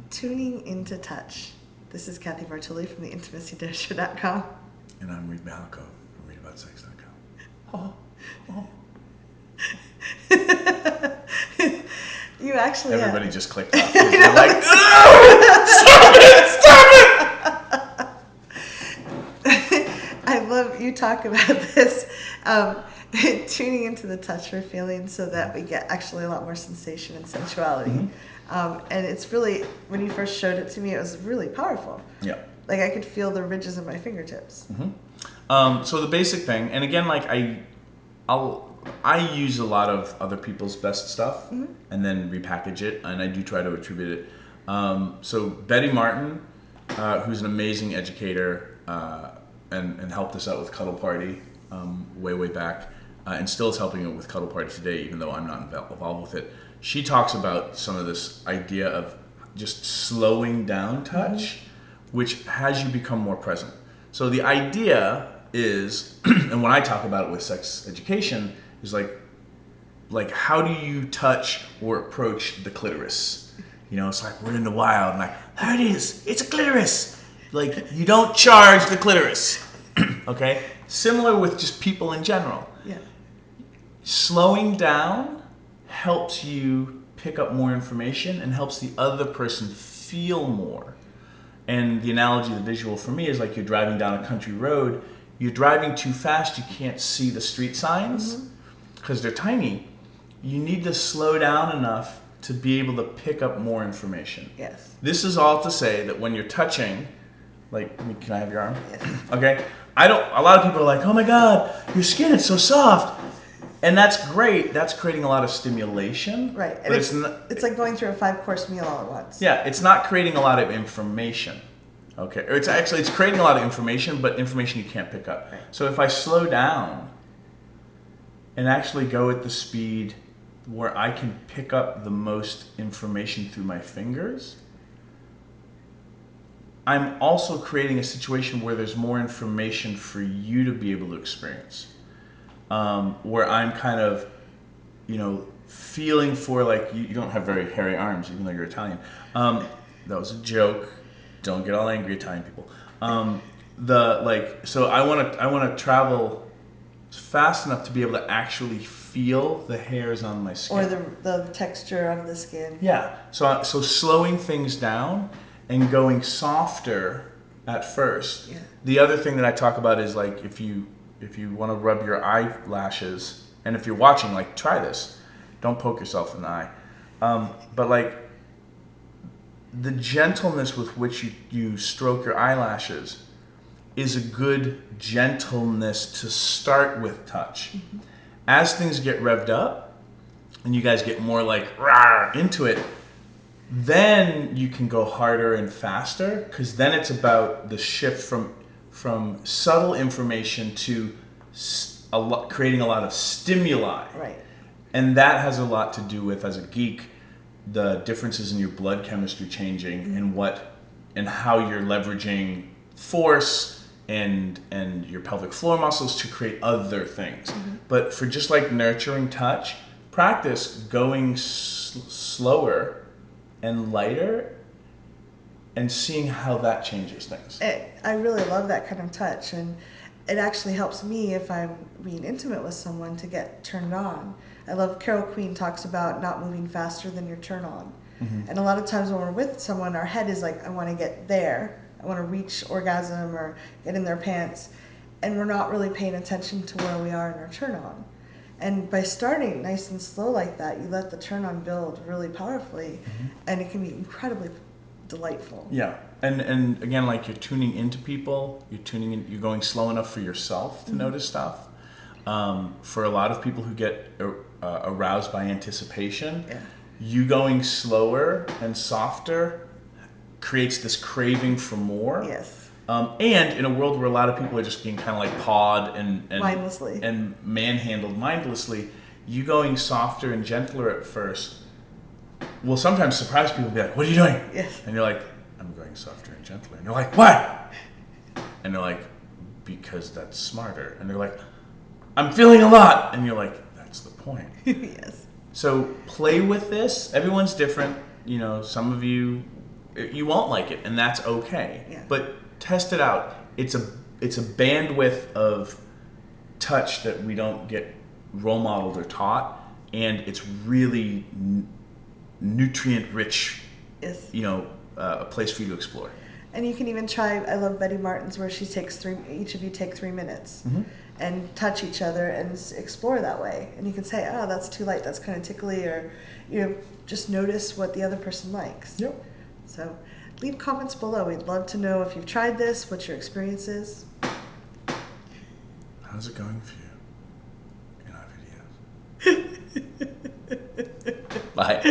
Tuning into touch. This is Cathy Bartoli from theintimacydasher.com. And I'm Reid from readaboutsexuality.com. You actually Everybody just clicked off. They're like, stop it! I love you talk about this. Tuning into the touch we're feeling so that we get actually a lot more sensation and sensuality. Mm-hmm. And it's really, when you first showed it to me, it was really powerful. Yeah. Like I could feel the ridges in my fingertips. Mm-hmm. So the basic thing, and again, like I use a lot of other people's best stuff mm-hmm. and then repackage it, and I do try to attribute it. So Betty Martin, who's an amazing educator and helped us out with Cuddle Party way back, and still is helping it with Cuddle Party today, even though I'm not involved with it. She talks about some of this idea of just slowing down touch, mm-hmm. which has you become more present. So the idea is, and when I talk about it with sex education, is like how do you touch or approach the clitoris? You know, it's like we're in the wild, and like, there it is, it's a clitoris. Like, you don't charge the clitoris. Okay? Similar with just people in general. Yeah. Slowing down helps you pick up more information and helps the other person feel more. And the analogy, the visual for me is like you're driving down a country road, you're driving too fast, you can't see the street signs because they're tiny. You need to slow down enough to be able to pick up more information. Yes. This is all to say that when you're touching, like, can I have your arm? Yes. Okay? A lot of people are like, oh my God, your skin is so soft. And that's great. That's creating a lot of stimulation. Right. And But it's like going through a 5-course meal all at once. yeah, it's not creating a lot of information. Okay. Or it's creating a lot of information, but information you can't pick up. Right. So if I slow down and actually go at the speed where I can pick up the most information through my fingers, I'm also creating a situation where there's more information for you to be able to experience. Where I'm kind of, feeling for, like, you don't have very hairy arms, even though you're Italian. That was a joke. Don't get all angry, Italian people. So I want to travel fast enough to be able to actually feel the hairs on my skin. Or the texture of the skin. Yeah. So slowing things down and going softer at first. Yeah. The other thing that I talk about is, like, if you want to rub your eyelashes, and if you're watching, like, try this. Don't poke yourself in the eye. But, like, the gentleness with which you stroke your eyelashes is a good gentleness to start with touch. Mm-hmm. As things get revved up and you guys get more, like, rah, into it, then you can go harder and faster, because then it's about the shift from subtle information to creating a lot of stimuli. Right. And that has a lot to do with, as a geek, the differences in your blood chemistry changing, mm-hmm. and how you're leveraging force and your pelvic floor muscles to create other things. Mm-hmm. But for just like nurturing touch, practice going slower and lighter and seeing how that changes things. I really love that kind of touch, and it actually helps me if I'm being intimate with someone to get turned on. I love Carol Queen talks about not moving faster than your turn on. Mm-hmm. And a lot of times when we're with someone, our head is like, I want to get there. I want to reach orgasm or get in their pants. And we're not really paying attention to where we are in our turn on. And by starting nice and slow like that, you let the turn on build really powerfully, mm-hmm. and it can be incredibly delightful. Yeah. And again, like, you're tuning into people, you're going slow enough for yourself to mm-hmm. notice stuff. For a lot of people who get aroused by anticipation, yeah. you going slower and softer creates this craving for more. Yes. And in a world where a lot of people are just being kind of like pawed and mindlessly and manhandled mindlessly, you going softer and gentler at first will sometimes surprise people. Be like, "What are you doing?" Yes. And you're like, "I'm going softer and gentler." And you're like, "Why?" And they're like, "Because that's smarter." And they're like, "I'm feeling a lot." And you're like, "That's the point." Yes. So play with this. Everyone's different. Some of you you won't like it, and that's okay. Yeah. But test it out. It's a bandwidth of touch that we don't get role modeled or taught, and it's really nutrient rich. Yes. A place for you to explore. And you can even try, I love Betty Martin's, where she takes each of you take 3 minutes and touch each other and explore that way. And you can say, oh, that's too light, that's kind of tickly, or just notice what the other person likes. Yep. So leave comments below. We'd love to know if you've tried this, what your experience is. How's it going for you in our videos? Bye.